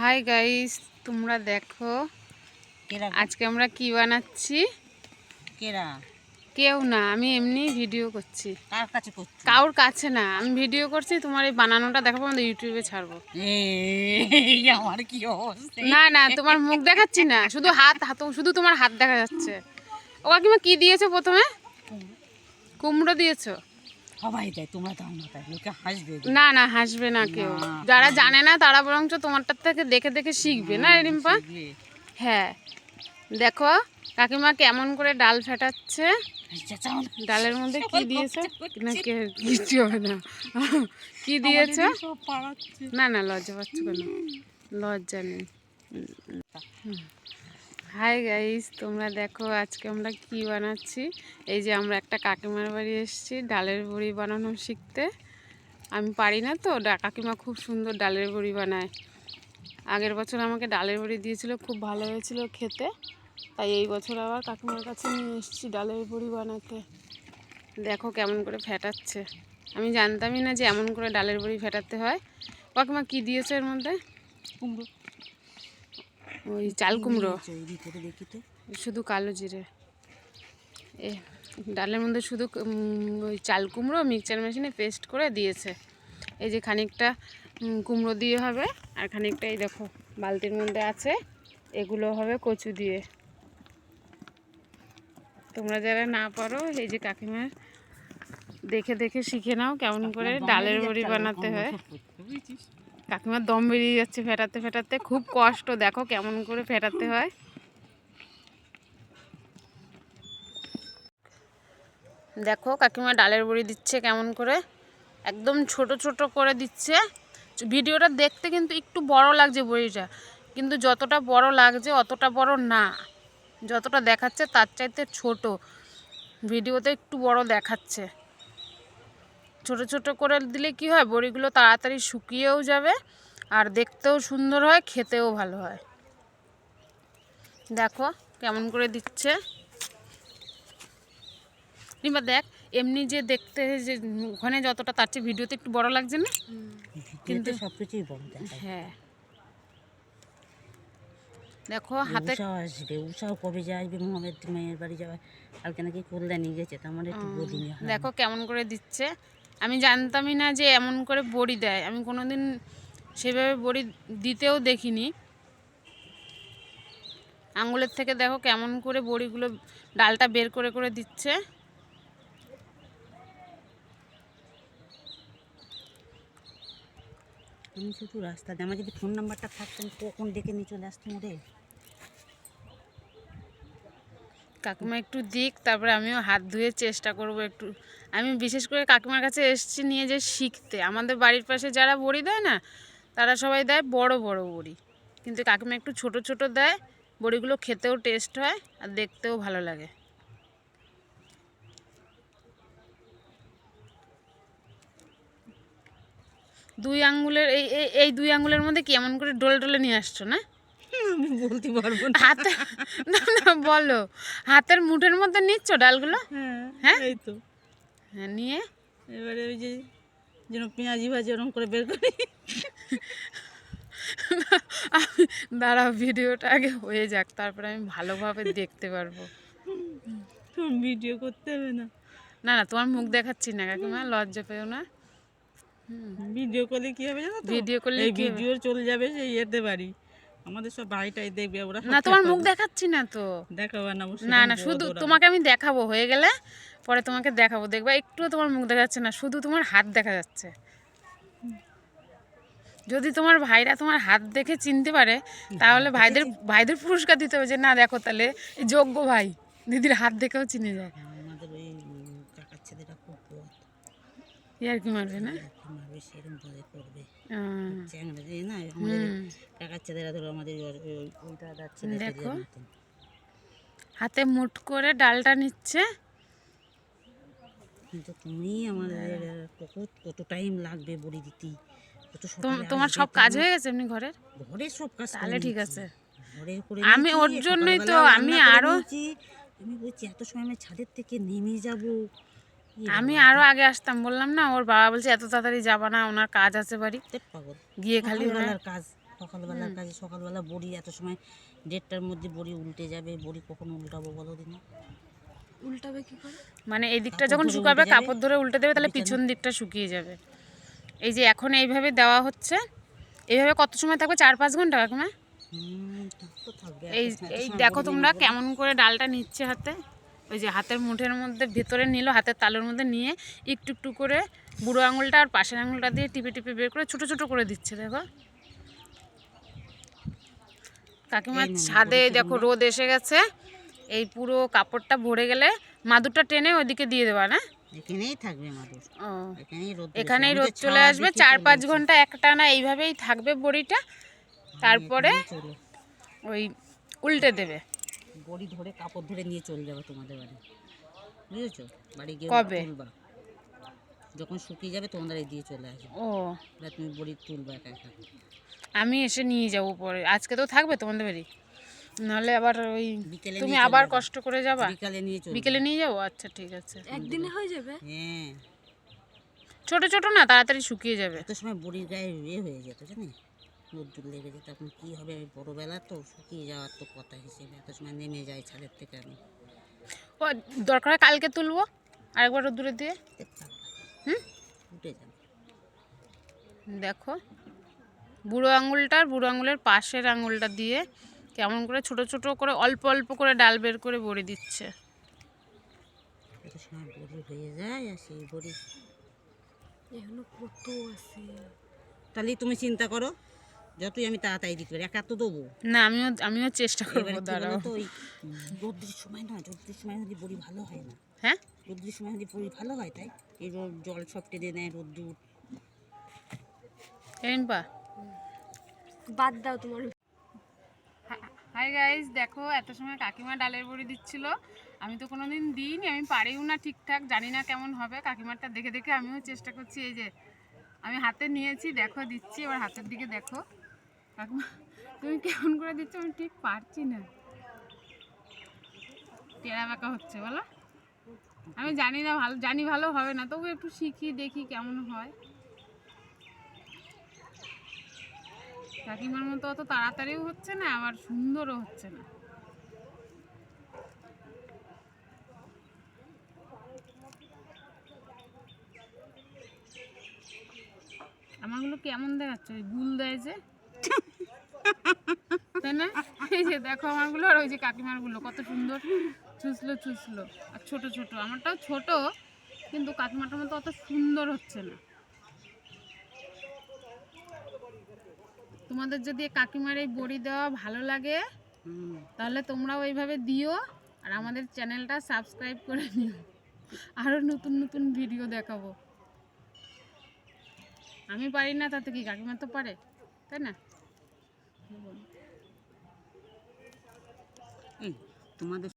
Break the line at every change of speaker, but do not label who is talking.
Hi guys, তোমরা দেখো আজকে আমরা কি বানাচ্ছি। কেউ না, আমি এমনি ভিডিও করছি।
কার কাছে করছি?
কারোর কাছে না, আমি ভিডিও করছি। তোমার এই বানানোটা দেখাবো, আমাদের ইউটিউবে ছাড়বো।
আমার কি অবস্থা!
না না, তোমার মুখ দেখাচ্ছি না, শুধু শুধু তোমার হাত দেখা যাচ্ছে। ও কাকিমা কি দিয়েছো প্রথমে? কুমড়ো দিয়েছো?
সবাই দেয়, তোমরা দাও না, তাই লোকে হাসবে।
না না, হাসবে না কেউ। যারা জানে না তারা বরঞ্চ তোমারটার থেকে দেখে দেখে শিখবে, না রিম্পা? হ্যাঁ, দেখো কাকিমা কেমন করে ডাল ফেটাচ্ছে। ডালের মধ্যে কি দিয়েছো? না কিছু হবে না। কি দিয়েছো? না না, লজ্জা পাচ্ছ কেন? লজ্জা নেই। হাই গাইস, তোমরা দেখো আজকে আমরা কি বানাচ্ছি। এই যে আমরা একটা কাকিমার বাড়ি এসেছি ডালের বড়ি বানানো শিখতে। আমি পারি না তো, কাকিমা খুব সুন্দর ডালের বড়ি বানায়। আগের বছর আমাকে ডালের বড়ি দিয়েছিল, খুব ভালো হয়েছিল খেতে। তাই এই বছর আবার কাকিমার কাছে নিয়ে এসেছি ডালের বড়ি বানাতে। দেখো কেমন করে ফেটাচ্ছে। আমি জানতামই না যে এমন করে ডালের বড়ি ফেটাতে হয়। কাকিমা কি দিয়েছে এর মধ্যে?
কুমড়ো,
ওই চাল কুমড়ো,
শুধু
কালো জিরে। ডালের মধ্যে শুধু ওই চাল কুমড়ো মিক্সচার মেশিনে পেস্ট করে দিয়েছে। এই যে খানিকটা কুমড়ো দিয়ে হবে, আর খানিকটা এই দেখো বালতির মধ্যে আছে, এগুলো হবে কচু দিয়ে। তোমরা যারা না পারো, এই যে কাকিমার দেখে দেখে শিখে নাও কেমন করে ডালের বড়ি বানাতে হয়। কাকিমার দম বেরিয়ে যাচ্ছে ফেটাতে ফেটাতে, খুব কষ্ট। দেখো কেমন করে ফেটাতে হয়। দেখো কাকিমা ডালের বড়ি দিচ্ছে কেমন করে, একদম ছোট ছোট করে দিচ্ছে। ভিডিওটা দেখতে কিন্তু একটু বড় লাগছে বড়িটা, কিন্তু যতটা বড় লাগছে অতটা বড় না, যতটা দেখাচ্ছে তার চাইতে ছোট। ভিডিওতে একটু বড় দেখাচ্ছে। ছোট ছোট করে দিলে কি হয়, বড়িগুলো তাড়াতাড়ি শুকিয়েও যাবে, আর দেখতেও সুন্দর হয়, খেতেও ভালো হয়। দেখো কেমন করে দিচ্ছে। কিংবা দেখ, এমনি যে দেখতে যে ওখানে যতটা, তার চেয়ে ভিডিওতে একটু বড় লাগছে না?
কিন্তু সবকিছুই বড় দেখায়।
হ্যাঁ, দেখো হাতে
আসবে। উষাও কবে যে আসবে মোহাম্মদ মেয়ের বাড়ি যাওয়ার, কালকে নাকি কল্যাণী গেছে, তো আমার একটু বলি।
দেখো কেমন করে দিচ্ছে। আমি জানতামই না যে এমন করে বড়ি দেয়, আমি কোনোদিন সেভাবে বড়ি দিতেও দেখিনি। আঙুলের থেকে দেখো কেমন করে বড়িগুলো ডালটা বের করে করে দিচ্ছে।
আমি শুধু রাস্তা দিয়ে, আমার যদি ফোন নাম্বারটা থাকতাম কখন ডেকে নিয়ে চলে আসতাম রে।
কাকিমা একটু দিক, তারপরে আমিও হাত ধুয়ে চেষ্টা করব একটু। আমি বিশেষ করে কাকিমার কাছে এসেছি নিয়ে যে শিখতে। আমাদের বাড়ির পাশে যারা বড়ি দেয় না, তারা সবাই দেয় বড় বড় বড়ি, কিন্তু কাকিমা একটু ছোট ছোট দেয়। বড়িগুলো খেতেও টেস্ট হয় আর দেখতেও ভালো লাগে। দুই আঙ্গুলের এই দুই আঙ্গুলের মধ্যে কি এমন করে ডলে ডলে নিয়ে আসছো না?
আমি বলতে পারবো না।
হাতে না না, বলো। হাতের মুঠের মধ্যে নিচ্ছ ডালগুলো?
হ্যাঁ, এই তো।
হ্যাঁ, নিয়ে
এবারে ওই যে যেন পেঁয়াজি ভাজি ওরকম করে বের করি।
আমি দাঁড়াও, ভিডিওটা আগে হয়ে যাক, তারপরে আমি ভালোভাবে দেখতে পারবো।
ভিডিও করতে হবে না।
না না, তোমার মুখ দেখাচ্ছি না কাকিমা, লজ্জা পেও না।
ভিডিও করলে কি হবে জানো তো?
ভিডিও করলে
এই ভিডিও চলে যাবে সেই এতে বাড়ি, আমাদের সব ভাইটাই দেখবে। ওরা
না, তোমার মুখ দেখাচ্ছি না তো।
দেখাবো না?
না না, শুধু তোমাকে আমি দেখাবো, হয়ে গেলে পরে তোমাকে দেখাবো, দেখবা একটু তোমার মুখ দেখা যাচ্ছে না, শুধু তোমার হাত দেখা যাচ্ছে। যদি তোমার ভাইরা তোমার হাত দেখে চিনতে পারে, তাহলে ভাইদের পুরস্কার দিতে হবে যে না দেখো, তাহলে যোগ্য ভাই দিদির হাত দেখেও চিনে যায়।
আমাদের ওই কাকার ছেলেটা খুব
ইয়ার কি মারবে না?
মারবে, সেরকম ভাবে করবে। চ্যাংড়া যে না, কাকার ছেলেরা ধরো আমাদের ওই দাদার ছেলে।
দেখো হাতে মুঠ করে ডালটা নিচ্ছে।
কিন্তু তুমি আমাদের কত টাইম লাগবে বড়ি দিতে?
তোমার সব কাজ হয়ে গেছে এমনি ঘরের
সব কাজ?
তাহলে ঠিক আছে।
আমি
ওর জন্যই তো আমি আরো
আমি বলছি এত সময় আমি ছাদের থেকে নেমে যাব।
আমি আরো আগে আসতাম, বললাম না, ওর বাবা বলছে এত তাড়াতাড়ি যাবা না, ওনার কাজ আছে বাড়ি, গিয়ে খালি
কাজ সকালবেলার কাজে সকালবেলা বড়ি এত সময় 1:30টার মধ্যে বড়ি উল্টে যাবে, বড়ি কখন উল্টাবো বলো দিন?
উল্টাবে কি করে?
মানে এই দিকটা যখন শুকাবে কাপড় ধরে উল্টে দেবে, তাহলে পিছন দিকটা শুকিয়ে যাবে। এই যে এখন এইভাবে দেওয়া হচ্ছে, এইভাবে কত সময় থাকবে? 4-5 ঘন্টা কাকিমা? এই এই দেখো তোমরা কেমন করে ডালটা নিচ্ছে হাতে, ওই যে হাতের মুঠের মধ্যে ভেতরে নিল, হাতের তালুর মধ্যে নিয়ে একটু একটু করে বুড়ো আঙুলটা আর পাশের আঙুলটা দিয়ে টিপে টিপে বের করে ছোট ছোট করে দিচ্ছে। দেখো কাকিমার ছাদে দেখো রোদ এসে গেছে, এই পুরো কাপড়টা ভরে গেলে মাদুরটা টেনে ওইদিকে দিয়ে দেবা না?
এখানেই থাকবে মাদুর,
এখানেই রোদ চলে আসবে। 4-5 ঘন্টা একটানা এইভাবেই থাকবে বড়িটা, তারপরে ওই উল্টে দেবে।
বড়ি ধরে কাপড় ধরে নিয়ে চলে যাবে তোমাদের বাড়ি, বুঝেছো? বাড়ি গিয়ে
কবে
তুলবা, যখন শুকিয়ে যাবে তোমাদের এই দিয়ে চলে আসবে।
ও,
তুমি বড়ি তুলবা একা একা।
আমি এসে নিয়ে যাব পরে। আজকে তো থাকবে তোমাদের বাড়ি, নাহলে আবার ওই
বিকেলে
তুমি আবার কষ্ট করে যাবা? বিকেলে নিয়ে যাবো। আচ্ছা ঠিক আছে,
একদিনে হয়ে যাবে।
হ্যাঁ,
ছোট ছোট না, তাড়াতাড়ি শুকিয়ে যাবে।
এত সময় বড়ির গায়ে হয়ে যেত জানিস, রোদ্দুর লেগে যেত। এখন কী হবে, বড়োবেলা তো শুকিয়ে যাওয়ার তো কথা হিসেবে এত সময় নেমে যায় ছাদের থেকে। আমি
ও দরকার হয় কালকে তুলবো আরেকবার রোদ্দুরে দিয়ে।
উঠে যাবে।
দেখো বুড়ো আঙুলটার বুড়ো আঙুলের পাশের আঙুলটা দিয়ে কেমন করে ছোট ছোট করে অল্প অল্প করে ডাল বের করে বড়ি দিচ্ছে।
এত সময় বড়ি হয়ে যায়, আর সেই বড়ি
এখনো কত আছে।
তাহলে তুমি চিন্তা করো, যতই আমি তাড়াতাড়ি দিতে পারি, একা তো দেবো
না, আমিও চেষ্টা করবো। দাঁড়াও,
তো ওই রোদ্রের সময় না, রোদ্রের সময় হলে বড়ি ভালো হয় না।
হ্যাঁ,
রোদ্রের সময় হলে বড়ি ভালো হয়, তাই এই জল সব টেনে নেয় রোদ্দুর।
এরিম্পা
বাদ দাও তোমার।
হাই গাইস, দেখো এত সময় কাকিমা ডালের বড়ি দিচ্ছিল। আমি তো কোনোদিন দিইনি, আমি পারিও না ঠিকঠাক, জানি না কেমন হবে। কাকিমারটা দেখে দেখে আমিও চেষ্টা করছি। এই যে আমি হাতে নিয়েছি, দেখো দিচ্ছি, এবার হাতের দিকে দেখো। কাকিমা তুমি কেমন করে দিচ্ছ আমি ঠিক পারছি না, টেরা বাঁকা হচ্ছে বলো। আমি জানি না, জানি ভালো হবে না, তবু একটু শিখি, দেখি কেমন হয়। কাকিমার মতো অত তাড়াতাড়িও হচ্ছে না, আবার সুন্দরও হচ্ছে না। আমারগুলো কেমন দেখাচ্ছে, ওই গুল দেয় যে, তাই না? এই যে দেখো আমারগুলো, আর ওই যে কাকিমারগুলো কত সুন্দর চুষলো চুষলো, আর ছোট ছোট। আমারটাও ছোট, কিন্তু কাকিমাটার মতো অত সুন্দর হচ্ছে না। তোমাদের যদি কাকিমার এই বড়ি দেওয়া ভালো লাগে, তাহলে তোমরাও এইভাবে দিও, আর আমাদের চ্যানেলটা সাবস্ক্রাইব করে নিও, আরও নতুন নতুন ভিডিও দেখাবো। আমি পারি না তাতে কি, কাকিমা তো পারে, তাই না?
তোমাদের